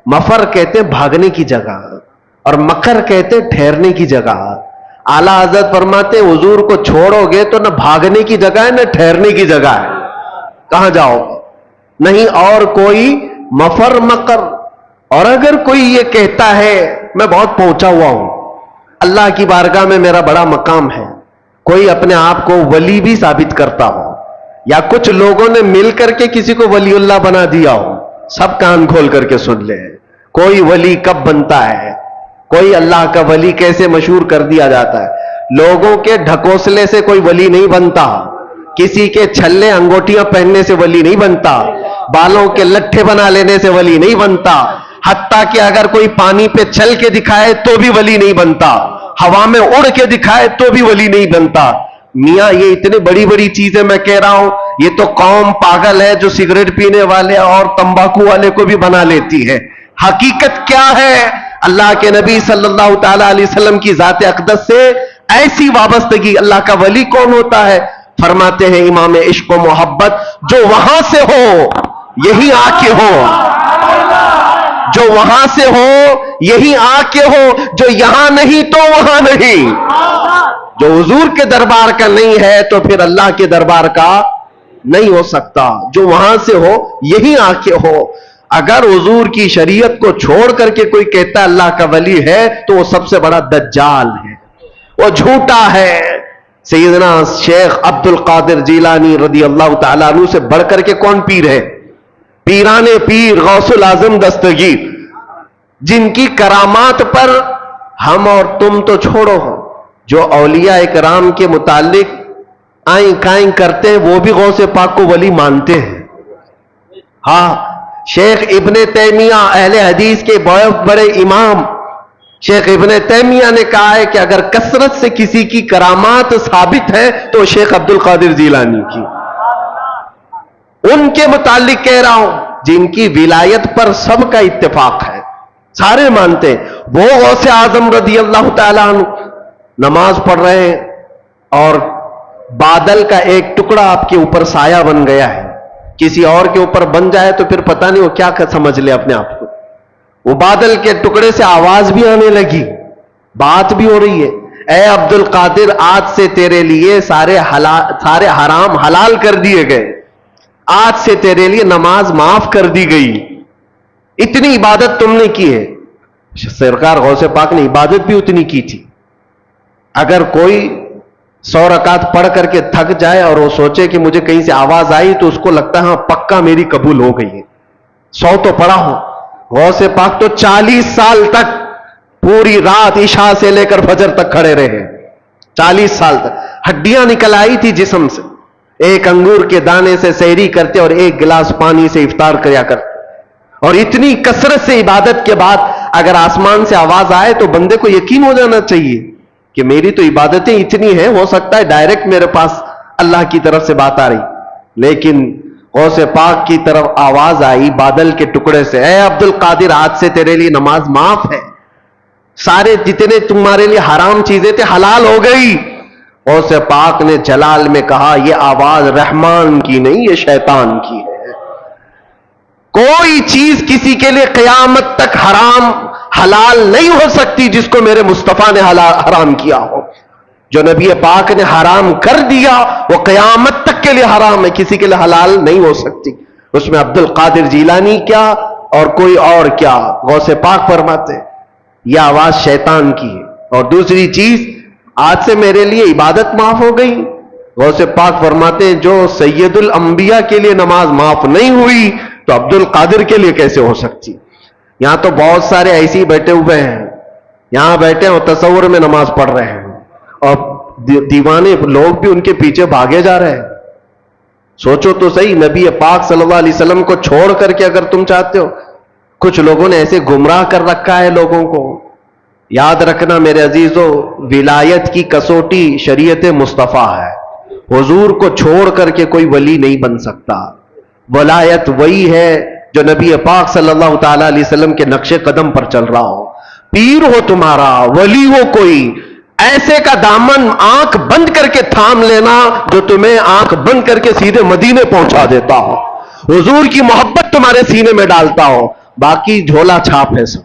مفر کہتے ہیں بھاگنے کی جگہ اور مکر کہتے ہیں ٹھہرنے کی جگہ. اعلیٰ حضرت فرماتے ہیں حضور کو چھوڑو گے تو نہ بھاگنے کی جگہ ہے نہ ٹھہرنے کی جگہ ہے. کہاں جاؤ گے؟ نہیں اور کوئی مفر مکر. اور اگر کوئی یہ کہتا ہے میں بہت پہنچا ہوا ہوں, اللہ کی بارگاہ میں میرا بڑا مقام ہے, کوئی اپنے آپ کو ولی بھی ثابت کرتا ہو, یا کچھ لوگوں نے مل کر کے کسی کو ولی اللہ بنا دیا ہو, سب کان کھول کر کے سن لے. کوئی ولی کب بنتا ہے, کوئی اللہ کا ولی کیسے مشہور کر دیا جاتا ہے. لوگوں کے ڈھکوسلے سے کوئی ولی نہیں بنتا, کسی کے چھلے انگوٹیاں پہننے سے ولی نہیں بنتا, بالوں کے لٹھے بنا لینے سے ولی نہیں بنتا, حتیٰ کہ اگر کوئی پانی پہ چل کے دکھائے تو بھی ولی نہیں بنتا, ہوا میں اڑ کے دکھائے تو بھی ولی نہیں بنتا. میاں یہ اتنی بڑی بڑی چیزیں میں کہہ رہا ہوں, یہ تو قوم پاگل ہے جو سگریٹ پینے والے اور تمباکو والے کو بھی بنا لیتی ہے. حقیقت کیا ہے؟ اللہ کے نبی صلی اللہ تعالی علیہ وسلم کی ذات اقدس سے ایسی وابستگی. اللہ کا ولی کون ہوتا ہے؟ فرماتے ہیں امام عشق و محبت, جو وہاں سے ہو یہی آ کے ہو, جو وہاں سے ہو یہی آ کے ہو, جو یہاں نہیں تو وہاں نہیں. جو حضور کے دربار کا نہیں ہے تو پھر اللہ کے دربار کا نہیں ہو سکتا. جو وہاں سے ہو یہی آ کے ہو. اگر حضور کی شریعت کو چھوڑ کر کے کوئی کہتا ہے اللہ کا ولی ہے تو وہ سب سے بڑا دجال ہے, وہ جھوٹا ہے. سیدنا شیخ عبد القادر جیلانی رضی اللہ تعالیٰ عنہ سے بڑھ کر کے کون پیر ہے؟ پیران پیر غوث العظم دستگیر, جن کی کرامات پر ہم اور تم تو چھوڑو, جو اولیاء اکرام کے متعلق آئیں کائیں کرتے ہیں وہ بھی غوث پاک کو ولی مانتے ہیں. ہاں, شیخ ابن تیمیہ اہل حدیث کے بہت بڑے امام شیخ ابن تیمیہ نے کہا ہے کہ اگر کثرت سے کسی کی کرامات ثابت ہے تو شیخ عبد القادر جیلانی کی. ان کے متعلق کہہ رہا ہوں جن کی ولایت پر سب کا اتفاق ہے, سارے مانتے ہیں. وہ غوث اعظم رضی اللہ تعالیٰ عنہ نماز پڑھ رہے ہیں اور بادل کا ایک ٹکڑا آپ کے اوپر سایہ بن گیا ہے. کسی اور کے اوپر بن جائے تو پھر پتہ نہیں وہ کیا سمجھ لے اپنے آپ کو. وہ بادل کے ٹکڑے سے آواز بھی آنے لگی, بات بھی ہو رہی ہے, اے عبد القادر آج سے تیرے لیے سارے حرام حلال کر دیے گئے, آج سے تیرے لیے نماز معاف کر دی گئی. اتنی عبادت تم نے کی ہے. سرکار غوث پاک نے عبادت بھی اتنی کی تھی. اگر کوئی 100 رکعت پڑھ کر کے تھک جائے اور وہ سوچے کہ مجھے کہیں سے آواز آئی تو اس کو لگتا ہے ہاں پکا میری قبول ہو گئی ہے, 100 تو پڑھا ہو. غوث پاک تو 40 سال تک پوری رات عشاء سے لے کر فجر تک کھڑے رہے, 40 سال تک. ہڈیاں نکل آئی تھی جسم سے, ایک انگور کے دانے سے سحری کرتے اور ایک گلاس پانی سے افطار کیا کرتے. اور اتنی کثرت سے عبادت کے بعد اگر آسمان سے آواز آئے تو بندے کو یقین ہو جانا چاہیے کہ میری تو عبادتیں اتنی ہیں, ہو سکتا ہے ڈائریکٹ میرے پاس اللہ کی طرف سے بات آ رہی. لیکن غوث پاک کی طرف آواز آئی بادل کے ٹکڑے سے, اے عبد القادر آج سے تیرے لیے نماز معاف ہے, سارے جتنے تمہارے لیے حرام چیزیں تھے حلال ہو گئی. غوث پاک نے جلال میں کہا یہ آواز رحمان کی نہیں, یہ شیطان کی ہے. کوئی چیز کسی کے لیے قیامت تک حرام حلال نہیں ہو سکتی جس کو میرے مصطفیٰ نے حرام کیا ہو. جو نبی پاک نے حرام کر دیا وہ قیامت تک کے لیے حرام ہے, کسی کے لیے حلال نہیں ہو سکتی. اس میں عبد القادر جیلانی کیا اور کوئی اور کیا. غوث پاک فرماتے یہ آواز شیطان کی ہے. اور دوسری چیز, آج سے میرے لیے عبادت معاف ہو گئی. غوث پاک فرماتے ہیں جو سید الانبیاء کے لیے نماز معاف نہیں ہوئی تو عبد القادر کے لیے کیسے ہو سکتی. یہاں تو بہت سارے ایسے ہی بیٹھے ہوئے ہیں, یہاں بیٹھے ہیں اور تصور میں نماز پڑھ رہے ہیں اور دیوانے لوگ بھی ان کے پیچھے بھاگے جا رہے ہیں. سوچو تو صحیح, نبی پاک صلی اللہ علیہ وسلم کو چھوڑ کر کے اگر تم چاہتے ہو, کچھ لوگوں نے ایسے گمراہ کر رکھا ہے لوگوں کو. یاد رکھنا میرے عزیزو, ولایت کی کسوٹی شریعت مصطفیٰ ہے. حضور کو چھوڑ کر کے کوئی ولی نہیں بن سکتا. ولایت وہی ہے جو نبی پاک صلی اللہ تعالی علیہ وسلم کے نقش قدم پر چل رہا ہو. پیر ہو تمہارا, ولی ہو کوئی, ایسے کا دامن آنکھ بند کر کے تھام لینا جو تمہیں آنکھ بند کر کے سیدھے مدینے پہنچا دیتا ہو, حضور کی محبت تمہارے سینے میں ڈالتا ہو. باقی جھولا چھاپ ہے سب،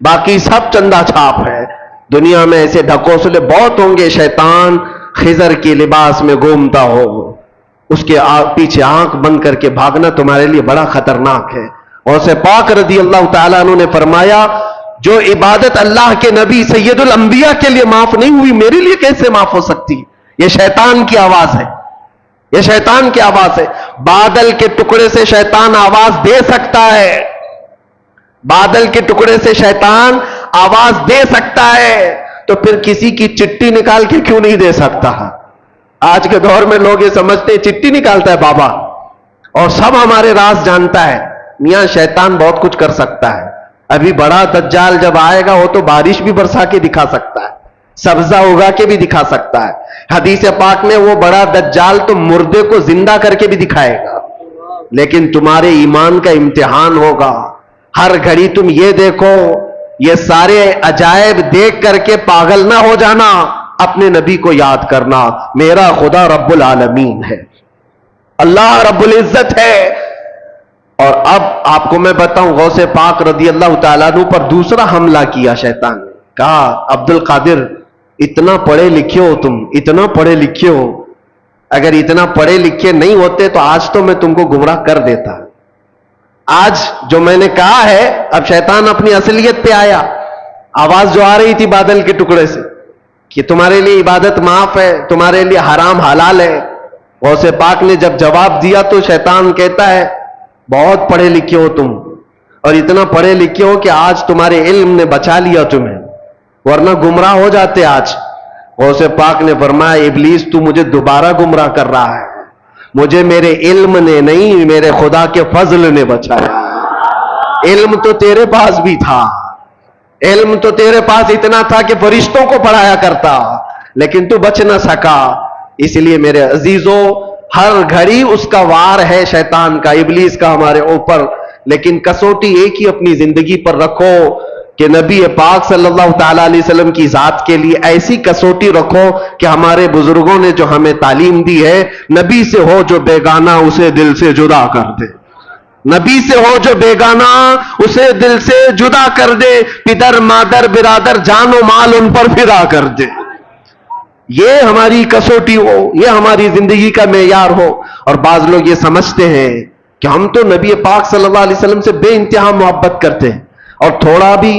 باقی سب چندہ چھاپ ہے. دنیا میں ایسے ڈھکوسلے بہت ہوں گے. شیطان خضر کے لباس میں گھومتا ہو، اس کے پیچھے آنکھ بند کر کے بھاگنا تمہارے لیے بڑا خطرناک ہے. اور سے پاک رضی اللہ تعالیٰ عنہ نے فرمایا جو عبادت اللہ کے نبی سید الانبیاء کے لیے معاف نہیں ہوئی، میرے لیے کیسے معاف ہو سکتی؟ یہ شیطان کی آواز ہے، یہ شیطان کی آواز ہے. بادل کے ٹکڑے سے شیطان آواز دے سکتا ہے، بادل کے ٹکڑے سے شیطان آواز دے سکتا ہے، تو پھر کسی کی چٹھی نکال کے کیوں نہیں دے سکتا؟ آج کے دور میں لوگ یہ سمجھتے ہیں چٹھی نکالتا ہے بابا اور سب ہمارے راز جانتا ہے. میاں شیطان بہت کچھ کر سکتا ہے. ابھی بڑا دجال جب آئے گا وہ تو بارش بھی برسا کے دکھا سکتا ہے، سبزہ اگا کے بھی دکھا سکتا ہے. حدیث پاک میں وہ بڑا دجال تو مردے کو زندہ کر کے بھی دکھائے گا. لیکن تمہارے ایمان کا امتحان ہوگا. ہر گھڑی تم یہ دیکھو، یہ سارے عجائب دیکھ کر کے پاگل نہ ہو جانا. اپنے نبی کو یاد کرنا، میرا خدا رب العالمین ہے، اللہ رب العزت ہے. اور اب آپ کو میں بتاؤں، غوث پاک رضی اللہ تعالیٰ عنہ پر دوسرا حملہ کیا شیطان نے. کہا عبد القادر اتنا پڑھے لکھے ہو تم، اتنا پڑھے لکھے ہو، اگر اتنا پڑھے لکھے نہیں ہوتے تو آج تو میں تم کو گمراہ کر دیتا. آج جو میں نے کہا ہے، اب شیطان اپنی اصلیت پہ آیا. آواز جو آ رہی تھی بادل کے ٹکڑے سے کہ تمہارے لیے عبادت معاف ہے، تمہارے لیے حرام حلال ہے. غوث پاک نے جب جواب دیا تو شیطان کہتا ہے بہت پڑھے لکھے ہو تم، اور اتنا پڑھے لکھے ہو کہ آج تمہارے علم نے بچا لیا تمہیں، ورنہ گمراہ ہو جاتے آج. غوث پاک نے فرمایا ابلیس تو مجھے دوبارہ گمراہ کر رہا ہے، مجھے میرے علم نے نہیں، میرے خدا کے فضل نے بچایا. علم تو تیرے پاس بھی تھا، علم تو تیرے پاس اتنا تھا کہ فرشتوں کو پڑھایا کرتا، لیکن تو بچ نہ سکا. اس لیے میرے عزیزوں، ہر گھڑی اس کا وار ہے شیطان کا، ابلیس کا ہمارے اوپر. لیکن کسوٹی ایک ہی اپنی زندگی پر رکھو کہ نبی پاک صلی اللہ تعالیٰ علیہ وسلم کی ذات کے لیے ایسی کسوٹی رکھو کہ ہمارے بزرگوں نے جو ہمیں تعلیم دی ہے، نبی سے ہو جو بیگانہ اسے دل سے جدا کر دے. نبی سے ہو جو بیگانہ اسے دل سے جدا کر دے، پدر مادر برادر جان و مال ان پر فدا کر دے. یہ ہماری کسوٹی ہو، یہ ہماری زندگی کا معیار ہو. اور بعض لوگ یہ سمجھتے ہیں کہ ہم تو نبی پاک صلی اللہ علیہ وسلم سے بے انتہا محبت کرتے ہیں، اور تھوڑا بھی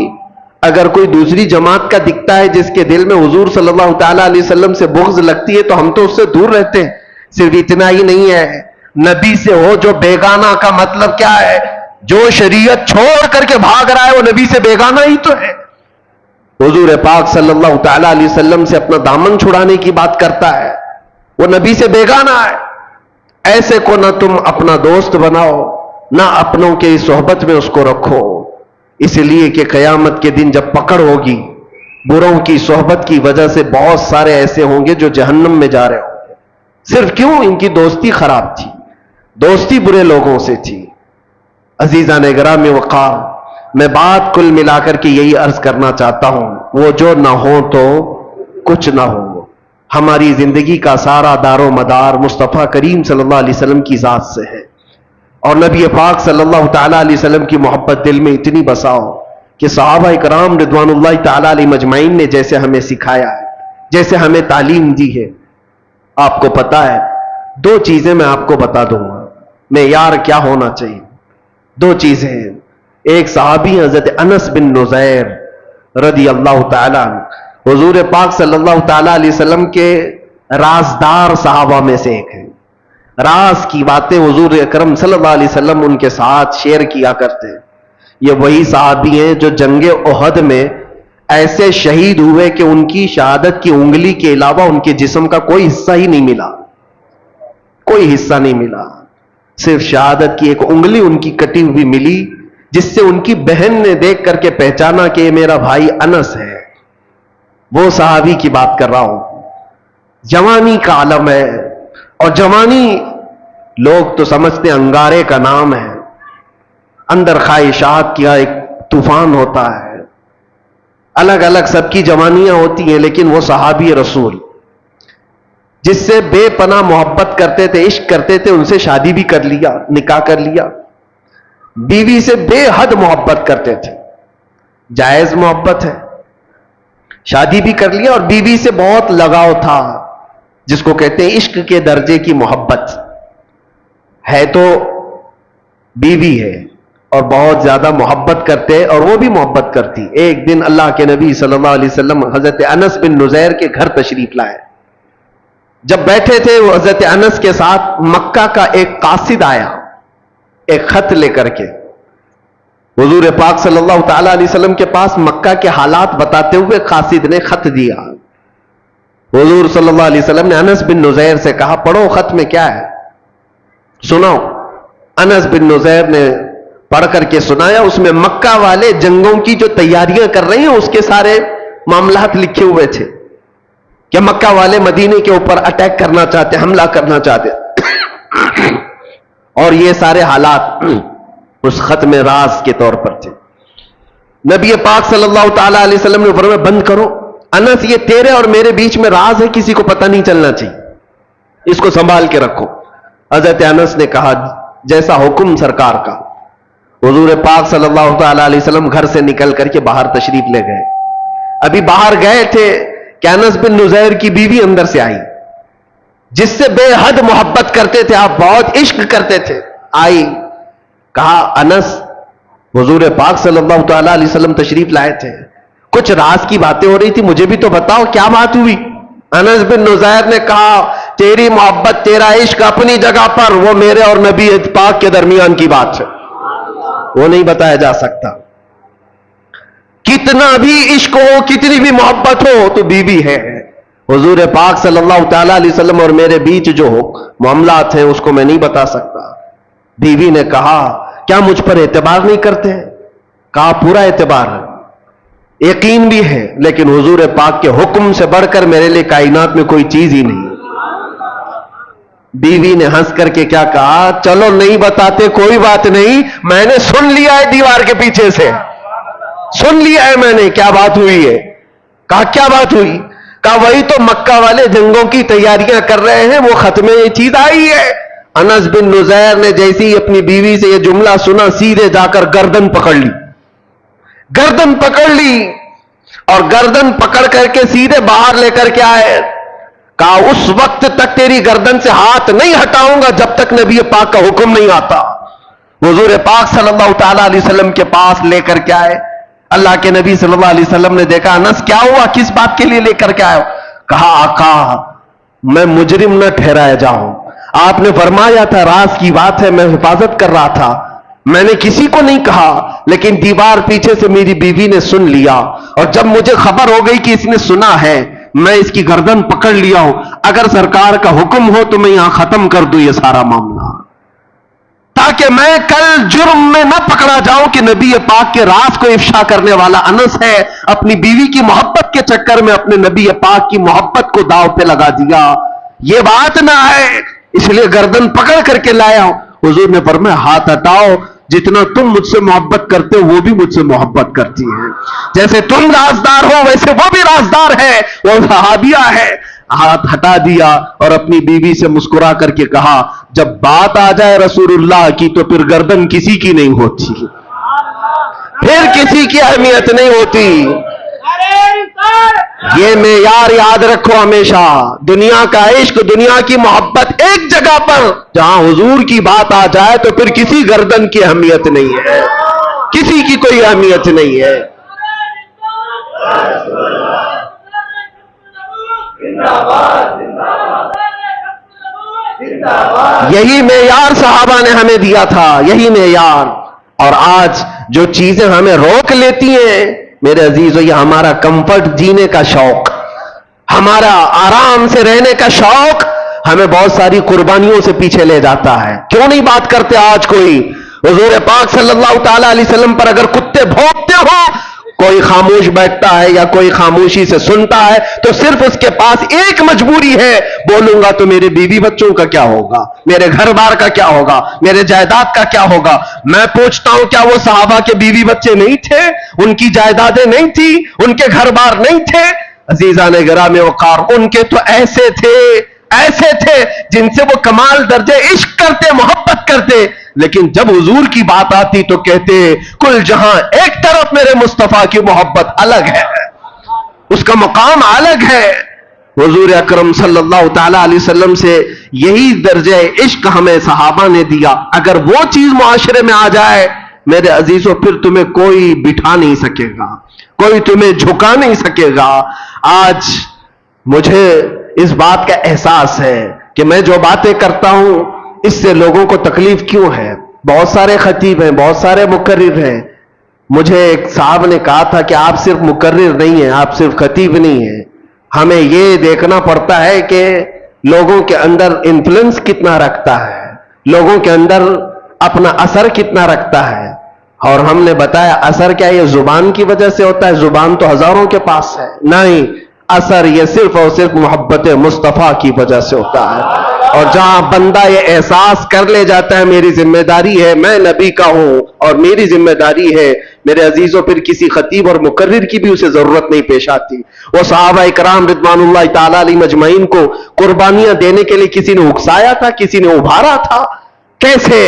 اگر کوئی دوسری جماعت کا دکھتا ہے جس کے دل میں حضور صلی اللہ تعالیٰ علیہ وسلم سے بغض لگتی ہے تو ہم تو اس سے دور رہتے ہیں. صرف اتنا ہی نہیں ہے، نبی سے ہو جو بیگانہ کا مطلب کیا ہے؟ جو شریعت چھوڑ کر کے بھاگ رہا ہے وہ نبی سے بیگانہ ہی تو ہے. حضور پاک صلی اللہ تعالیٰ علیہ وسلم سے اپنا دامن چھڑانے کی بات کرتا ہے، وہ نبی سے بیگانہ ہے. ایسے کو نہ تم اپنا دوست بناؤ، نہ اپنوں کے صحبت میں اس کو رکھو. اس لیے کہ قیامت کے دن جب پکڑ ہوگی، بروں کی صحبت کی وجہ سے بہت سارے ایسے ہوں گے جو جہنم میں جا رہے ہوں گے. صرف کیوں؟ ان کی دوستی خراب تھی، دوستی برے لوگوں سے تھی. عزیزان گرامی وقار، میں بات کل ملا کر کے یہی عرض کرنا چاہتا ہوں، وہ جو نہ ہو تو کچھ نہ ہو. ہماری زندگی کا سارا دار و مدار مصطفیٰ کریم صلی اللہ علیہ وسلم کی ذات سے ہے، اور نبی پاک صلی اللہ تعالیٰ علیہ وسلم کی محبت دل میں اتنی بساؤ کہ صحابہ کرام رضوان اللہ تعالیٰ علیہ مجمعین نے جیسے ہمیں سکھایا ہے، جیسے ہمیں تعلیم دی ہے. آپ کو پتا ہے، دو چیزیں میں آپ کو بتا دوں گا معیار کیا ہونا چاہیے. دو چیزیں ہیں. ایک صحابی حضرت انس بن نزیر رضی اللہ تعالیٰ عنہ، حضور پاک صلی اللہ تعالیٰ علیہ وسلم کے رازدار صحابہ میں سے ایک ہیں. راز کی باتیں حضور اکرم صلی اللہ علیہ وسلم ان کے ساتھ شیئر کیا کرتے ہیں. یہ وہی صحابی ہیں جو جنگ احد میں ایسے شہید ہوئے کہ ان کی شہادت کی انگلی کے علاوہ ان کے جسم کا کوئی حصہ ہی نہیں ملا، کوئی حصہ نہیں ملا. صرف شہادت کی ایک انگلی ان کی کٹی ہوئی ملی، جس سے ان کی بہن نے دیکھ کر کے پہچانا کہ یہ میرا بھائی انس ہے. وہ صحابی کی بات کر رہا ہوں. جوانی کا عالم ہے، اور جوانی لوگ تو سمجھتے ہیں انگارے کا نام ہے، اندر خواہشات کا ایک طوفان ہوتا ہے. الگ الگ سب کی جوانیاں ہوتی ہیں، لیکن وہ صحابی رسول جس سے بے پناہ محبت کرتے تھے، عشق کرتے تھے، ان سے شادی بھی کر لیا، نکاح کر لیا. بیوی سے بے حد محبت کرتے تھے. جائز محبت ہے, شادی بھی کر لیا اور بیوی سے بہت لگاؤ تھا, جس کو کہتے ہیں عشق کے درجے کی محبت ہے. تو بیوی ہے اور بہت زیادہ محبت کرتے, اور وہ بھی محبت کرتی. ایک دن اللہ کے نبی صلی اللہ علیہ وسلم حضرت انس بن نزیر کے گھر تشریف لائے. جب بیٹھے تھے وہ حضرت انس کے ساتھ, مکہ کا ایک قاصد آیا ایک خط لے کر کے. حضور پاک صلی اللہ تعالی علیہ وسلم کے پاس مکہ کے حالات بتاتے ہوئے قاصد نے خط دیا. حضور صلی اللہ علیہ وسلم نے انس بن نزیر سے کہا پڑھو خط میں کیا ہے, سناؤ. انس بن نزیر نے پڑھ کر کے سنایا. اس میں مکہ والے جنگوں کی جو تیاریاں کر رہے ہیں اس کے سارے معاملات لکھے ہوئے تھے کہ مکہ والے مدینے کے اوپر اٹیک کرنا چاہتے, حملہ کرنا چاہتے, اور یہ سارے حالات اس خط میں راز کے طور پر تھے. نبی پاک صلی اللہ تعالی علیہ وسلم نے فرمایا بند کرو انس, یہ تیرے اور میرے بیچ میں راز ہے, کسی کو پتہ نہیں چلنا چاہیے, اس کو سنبھال کے رکھو. حضرت انس نے کہا جیسا حکم سرکار کا. حضور پاک صلی اللہ تعالی علیہ وسلم گھر سے نکل کر کے باہر تشریف لے گئے. ابھی باہر گئے تھے کہ انس بن نزیر کی بیوی اندر سے آئی, جس سے بے حد محبت کرتے تھے آپ, بہت عشق کرتے تھے. آئی, کہا انس حضور پاک صلی اللہ تعالی علیہ وسلم تشریف لائے تھے, کچھ راز کی باتیں ہو رہی تھی, مجھے بھی تو بتاؤ کیا بات ہوئی. انس بن نزیر نے کہا تیری محبت تیرا عشق اپنی جگہ پر, وہ میرے اور نبی پاک کے درمیان کی بات ہے, وہ نہیں بتایا جا سکتا. کتنا بھی عشق ہو, کتنی بھی محبت ہو, تو بیوی ہے. حضور پاک صلی اللہ تعالی علیہ وسلم اور میرے بیچ جو معاملات ہیں اس کو میں نہیں بتا سکتا. بیوی نے کہا کیا مجھ پر اعتبار نہیں کرتے؟ کہا پورا اعتبار ہے, یقین بھی ہے, لیکن حضور پاک کے حکم سے بڑھ کر میرے لیے کائنات میں کوئی چیز ہی نہیں. بیوی نے ہنس کر کے کیا کہا, چلو نہیں بتاتے کوئی بات نہیں, میں نے سن لیا ہے دیوار کے پیچھے سے, سن لیا ہے میں نے کیا بات ہوئی ہے. کہا کیا بات ہوئی؟ کہا وہی تو مکہ والے جنگوں کی تیاریاں کر رہے ہیں, وہ خط میں یہ چیز آئی ہے. انس بن نزیر نے جیسی ہی اپنی بیوی سے یہ جملہ سنا, سیدھے جا کر گردن پکڑ لی, گردن پکڑ لی, اور گردن پکڑ کر کے سیدھے باہر لے کر کے آئے. کہا اس وقت تک تیری گردن سے ہاتھ نہیں ہٹاؤں گا جب تک نبی پاک کا حکم نہیں آتا. حضور پاک صلی اللہ تعالی علیہ وسلم کے پاس لے کر کے آئے. اللہ کے نبی صلی اللہ علیہ وسلم نے دیکھا, انس کیا ہوا, کس بات کے لیے لے کر کے آئے؟ کہا آقا میں مجرم نہ ٹھہرایا جاؤں, آپ نے فرمایا تھا راز کی بات ہے, میں حفاظت کر رہا تھا, میں نے کسی کو نہیں کہا, لیکن دیوار پیچھے سے میری بیوی نے سن لیا, اور جب مجھے خبر ہو گئی کہ اس نے سنا ہے, میں اس کی گردن پکڑ لیا ہوں. اگر سرکار کا حکم ہو تو میں یہاں ختم کر دوں یہ سارا معاملہ, تاکہ میں کل جرم میں نہ پکڑا جاؤں کہ نبی پاک کے راز کو افشا کرنے والا انس ہے. اپنی بیوی کی محبت کے چکر میں اپنے نبی پاک کی محبت کو داؤ پہ لگا دیا, یہ بات نہ ہے, اس لیے گردن پکڑ کر کے لایا ہوں. حضور نے فرمایا ہاتھ ہٹاؤ, جتنا تم مجھ سے محبت کرتے ہو وہ بھی مجھ سے محبت کرتی ہے, جیسے تم رازدار ہو ویسے وہ بھی رازدار ہے, وہ صحابیہ ہے. ہاتھ ہٹا دیا اور اپنی بیوی سے مسکرا کر کے کہا جب بات آ جائے رسول اللہ کی تو پھر گردن کسی کی نہیں ہوتی, پھر کسی کی اہمیت نہیں ہوتی. یہ معیار یاد رکھو ہمیشہ, دنیا کا عشق, دنیا کی محبت ایک جگہ پر, جہاں حضور کی بات آ جائے تو پھر کسی گردن کی اہمیت نہیں ہے, کسی کی کوئی اہمیت نہیں ہے. یہی معیار صحابہ نے ہمیں دیا تھا, یہی معیار. اور آج جو چیزیں ہمیں روک لیتی ہیں میرے عزیزو, یہ ہمارا کمفرٹ جینے کا شوق, ہمارا آرام سے رہنے کا شوق ہمیں بہت ساری قربانیوں سے پیچھے لے جاتا ہے. کیوں نہیں بات کرتے آج کوئی حضور پاک صلی اللہ تعالی علیہ وسلم پر اگر کتے بھونکتے ہو, کوئی خاموش بیٹھتا ہے یا کوئی خاموشی سے سنتا ہے تو صرف اس کے پاس ایک مجبوری ہے, بولوں گا تو میرے بیوی بچوں کا کیا ہوگا, میرے گھر بار کا کیا ہوگا, میرے جائیداد کا کیا ہوگا. میں پوچھتا ہوں کیا وہ صحابہ کے بیوی بچے نہیں تھے, ان کی جائیدادیں نہیں تھی, ان کے گھر بار نہیں تھے؟ عزیزان گرامی وقار, ان کے تو ایسے تھے ایسے تھے جن سے وہ کمال درجے عشق کرتے, محبت کرتے, لیکن جب حضور کی بات آتی تو کہتے کل جہاں ایک طرف, میرے مصطفیٰ کی محبت الگ ہے, اس کا مقام الگ ہے. حضور اکرم صلی اللہ تعالی علیہ وسلم سے یہی درجہ عشق ہمیں صحابہ نے دیا. اگر وہ چیز معاشرے میں آ جائے میرے عزیزوں, پھر تمہیں کوئی بٹھا نہیں سکے گا, کوئی تمہیں جھکا نہیں سکے گا. آج مجھے اس بات کا احساس ہے کہ میں جو باتیں کرتا ہوں اس سے لوگوں کو تکلیف کیوں ہے. بہت سارے خطیب ہیں, بہت سارے مقرر ہیں. مجھے ایک صاحب نے کہا تھا کہ آپ صرف مقرر نہیں ہیں, آپ صرف خطیب نہیں ہیں, ہمیں یہ دیکھنا پڑتا ہے کہ لوگوں کے اندر انفلوئنس کتنا رکھتا ہے, لوگوں کے اندر اپنا اثر کتنا رکھتا ہے. اور ہم نے بتایا اثر کیا یہ زبان کی وجہ سے ہوتا ہے؟ زبان تو ہزاروں کے پاس ہے. نہیں, اثر یہ صرف اور صرف محبت مصطفیٰ کی وجہ سے ہوتا ہے. اور جہاں بندہ یہ احساس کر لے جاتا ہے میری ذمہ داری ہے, میں نبی کا ہوں اور میری ذمہ داری ہے, میرے عزیزوں پھر کسی خطیب اور مقرر کی بھی اسے ضرورت نہیں پیش آتی. وہ صحابہ اکرام رضوان اللہ تعالی علیہم اجمعین کو قربانیاں دینے کے لیے کسی نے اکسایا تھا, کسی نے ابھارا تھا. کیسے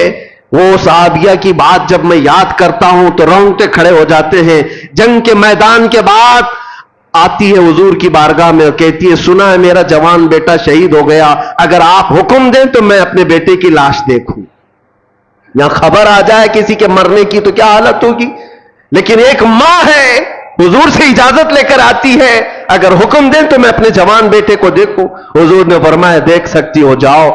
وہ صحابیہ کی بات جب میں یاد کرتا ہوں تو رونگٹے کھڑے ہو جاتے ہیں. جنگ کے میدان کے بعد آتی ہے حضور کی بارگاہ میں اور کہتی ہے سنا ہے میرا جوان بیٹا شہید ہو گیا, اگر آپ حکم دیں تو میں اپنے بیٹے کی لاش دیکھوں. یا خبر آ جائے کسی کے مرنے کی تو کیا حالت ہوگی. لیکن ایک ماں ہے, حضور سے اجازت لے کر آتی ہے, اگر حکم دیں تو میں اپنے جوان بیٹے کو دیکھوں. حضور نے فرمایا دیکھ سکتی ہو, جاؤ.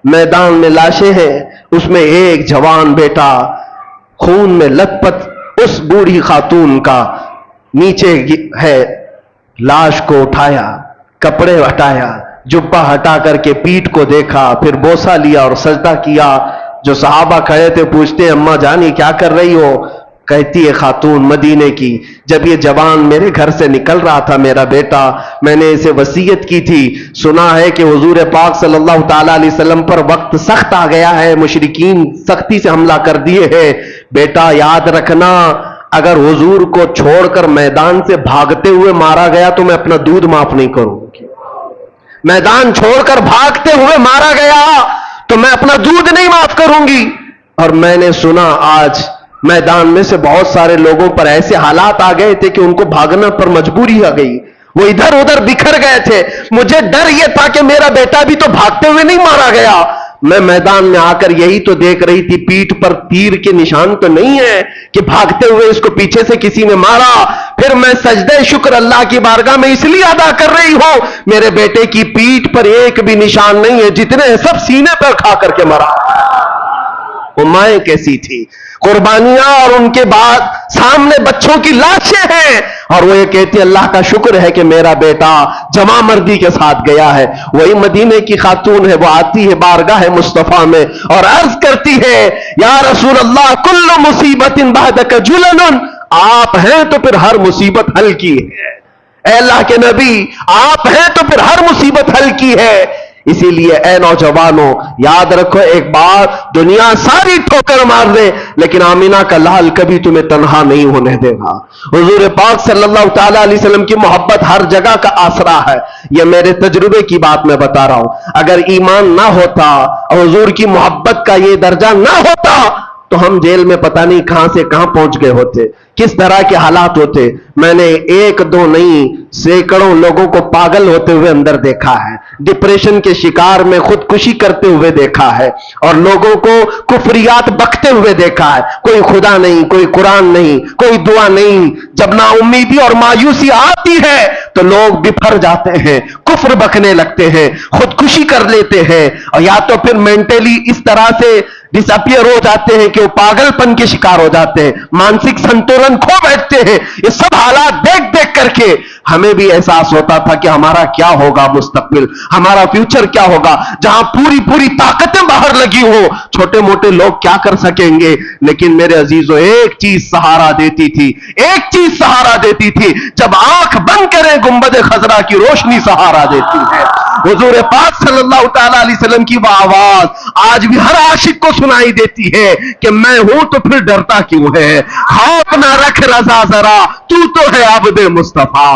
میدان میں لاشیں ہیں, اس میں ایک جوان بیٹا خون میں لت پت اس بوڑھی خاتون کا نیچے ہے. لاش کو اٹھایا, کپڑے ہٹایا, جبہ ہٹا کر کے پیٹھ کو دیکھا, پھر بوسہ لیا اور سجدہ کیا. جو صحابہ کھڑے تھے پوچھتے ہیں اماں جانی کیا کر رہی ہو؟ کہتی ہے خاتون مدینے کی, جب یہ جوان میرے گھر سے نکل رہا تھا میرا بیٹا, میں نے اسے وصیت کی تھی. سنا ہے کہ حضور پاک صلی اللہ تعالی علیہ وسلم پر وقت سخت آ گیا ہے, مشرکین سختی سے حملہ کر دیے ہیں. بیٹا یاد رکھنا اگر حضور کو چھوڑ کر میدان سے بھاگتے ہوئے مارا گیا تو میں اپنا دودھ معاف نہیں کروں گی. میدان چھوڑ کر بھاگتے ہوئے مارا گیا تو میں اپنا دودھ نہیں معاف کروں گی. اور میں نے سنا آج میدان میں سے بہت سارے لوگوں پر ایسے حالات آ گئے تھے کہ ان کو بھاگنا پر مجبوری آ گئی, وہ ادھر ادھر بکھر گئے تھے. مجھے ڈر یہ تھا کہ میرا بیٹا بھی تو بھاگتے ہوئے نہیں مارا گیا. میں میدان میں آ کر یہی تو دیکھ رہی تھی پیٹھ پر تیر کے نشان تو نہیں ہے کہ بھاگتے ہوئے اس کو پیچھے سے کسی نے مارا. پھر میں سجدہ شکر اللہ کی بارگاہ میں اس لیے ادا کر رہی ہوں میرے بیٹے کی پیٹھ پر ایک بھی نشان نہیں ہے, جتنے سب سینے پر کھا کر کے مرا. وہ مائیں کیسی تھی, قربانیاں اور ان کے بعد سامنے بچوں کی لاشیں ہیں, اور وہ یہ کہتی اللہ کا شکر ہے کہ میرا بیٹا جمع مردی کے ساتھ گیا ہے. وہی مدینے کی خاتون ہے, وہ آتی ہے بارگاہ مصطفیٰ میں اور عرض کرتی ہے یا رسول اللہ کل مصیبت بعدک جلن, آپ ہیں تو پھر ہر مصیبت حل کی ہے. اے اللہ کے نبی آپ ہیں تو پھر ہر مصیبت حل کی ہے. اسی لیے اے نوجوانوں یاد رکھو ایک بات, دنیا ساری ٹھوکر مار دے لیکن آمینہ کا لال کبھی تمہیں تنہا نہیں ہونے دے گا. حضور پاک صلی اللہ تعالی علیہ وسلم کی محبت ہر جگہ کا آسرا ہے. یہ میرے تجربے کی بات میں بتا رہا ہوں. اگر ایمان نہ ہوتا اور حضور کی محبت کا یہ درجہ نہ ہوتا تو ہم جیل میں پتہ نہیں کہاں سے کہاں پہنچ گئے ہوتے, کس طرح کے حالات ہوتے. میں نے ایک دو نہیں سینکڑوں لوگوں کو پاگل ہوتے ہوئے اندر دیکھا ہے, ڈپریشن کے شکار میں خودکشی کرتے ہوئے دیکھا ہے, اور لوگوں کو کفریات بکتے ہوئے دیکھا ہے. کوئی خدا نہیں, کوئی قرآن نہیں, کوئی دعا نہیں. جب نا امیدی اور مایوسی آتی ہے تو لوگ بفر جاتے ہیں, کفر بکنے لگتے ہیں, خودکشی کر لیتے ہیں, اور یا تو پھر مینٹلی اس طرح سے ڈس اپیئر ہو جاتے ہیں کہ وہ پاگل پن کے شکار ہو جاتے ہیں, مانسک سنتولن کھو بیٹھتے ہیں. یہ سب حالات دیکھ دیکھ کر کے ہمیں بھی احساس ہوتا تھا کہ ہمارا کیا ہوگا مستقبل, ہمارا فیوچر کیا ہوگا. جہاں پوری پوری طاقتیں باہر لگی ہو چھوٹے موٹے لوگ کیا کر سکیں گے. لیکن میرے عزیزو ایک چیز سہارا دیتی تھی, ایک چیز سہارا دیتی تھی, جب آنکھ بند کریں گنبد خضرا کی روشنی سہارا دیتی ہے. حضور پاک صلی اللہ تعالی علیہ وسلم کی وہ آواز آج بھی ہر عاشق کو سنائی دیتی ہے کہ میں ہوں تو پھر ڈرتا کیوں ہے. خوف نہ رکھ رضا ذرا, تو ہے عبد مصطفیٰ.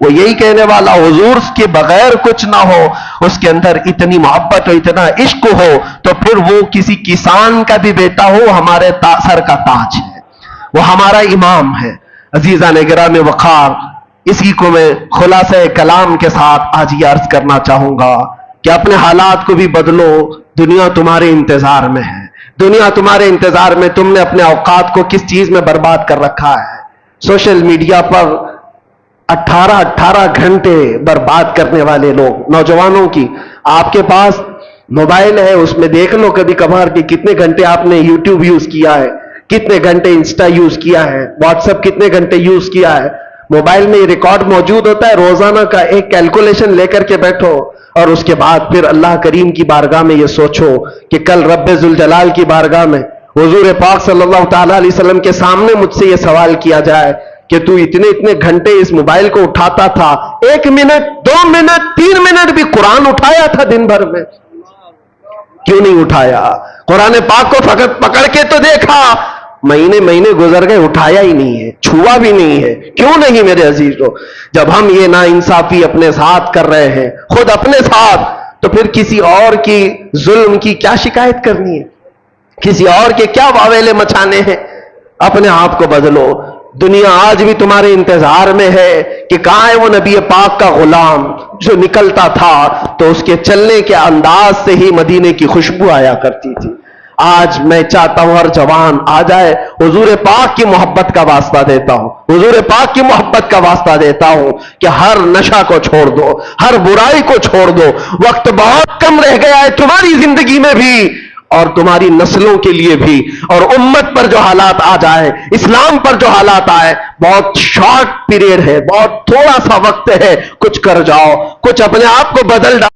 وہ یہی کہنے والا حضور کے بغیر کچھ نہ ہو، اس کے اندر اتنی محبت اور اتنا عشق ہو تو پھر وہ کسی کسان کا بھی بیٹا ہو ہمارے سر کا تاج ہے، وہ ہمارا امام ہے۔ عزیزان گرام وقار، اسی کو میں خلاصہ کلام کے ساتھ آج یہ عرض کرنا چاہوں گا کہ اپنے حالات کو بھی بدلو، دنیا تمہارے انتظار میں ہے، دنیا تمہارے انتظار میں۔ تم نے اپنے اوقات کو کس چیز میں برباد کر رکھا ہے؟ سوشل میڈیا پر 18 گھنٹے برباد کرنے والے لوگ، نوجوانوں کی، آپ کے پاس موبائل ہے، اس میں دیکھ لو کبھی کبھار کہ کتنے گھنٹے آپ نے یوٹیوب یوز کیا ہے، کتنے گھنٹے انسٹا یوز کیا ہے، واٹس ایپ کتنے گھنٹے یوز کیا ہے۔ موبائل میں یہ ریکارڈ موجود ہوتا ہے، روزانہ کا ایک کیلکولیشن لے کر کے بیٹھو، اور اس کے بعد پھر اللہ کریم کی بارگاہ میں یہ سوچو کہ کل رب ذوالجلال کی بارگاہ میں حضور پاک صلی اللہ تعالی علیہ وسلم کے سامنے مجھ سے یہ سوال کیا جائے کہ تو اتنے گھنٹے اس موبائل کو اٹھاتا تھا، 1 منٹ 2 منٹ 3 منٹ بھی قرآن اٹھایا تھا دن بھر میں؟ کیوں نہیں اٹھایا؟ قرآن پاک کو فقط پکڑ کے تو دیکھا، مہینے گزر گئے، اٹھایا ہی نہیں ہے، چھوا بھی نہیں ہے۔ کیوں نہیں میرے عزیزو؟ جب ہم یہ ناانصافی اپنے ساتھ کر رہے ہیں، خود اپنے ساتھ، تو پھر کسی اور کی ظلم کی کیا شکایت کرنی ہے؟ کسی اور کے کیا واویلے مچانے ہیں؟ اپنے آپ کو بدلو۔ دنیا آج بھی تمہارے انتظار میں ہے کہ کہاں ہے وہ نبی پاک کا غلام جو نکلتا تھا تو اس کے چلنے کے انداز سے ہی مدینے کی خوشبو آیا کرتی تھی۔ آج میں چاہتا ہوں ہر جوان آ جائے، حضور پاک کی محبت کا واسطہ دیتا ہوں، حضور پاک کی محبت کا واسطہ دیتا ہوں کہ ہر نشہ کو چھوڑ دو، ہر برائی کو چھوڑ دو۔ وقت بہت کم رہ گیا ہے تمہاری زندگی میں بھی اور تمہاری نسلوں کے لیے بھی، اور امت پر جو حالات آ جائے، اسلام پر جو حالات آئے، بہت شارٹ پیریڈ ہے، بہت تھوڑا سا وقت ہے، کچھ کر جاؤ، کچھ اپنے آپ کو بدل ڈالو۔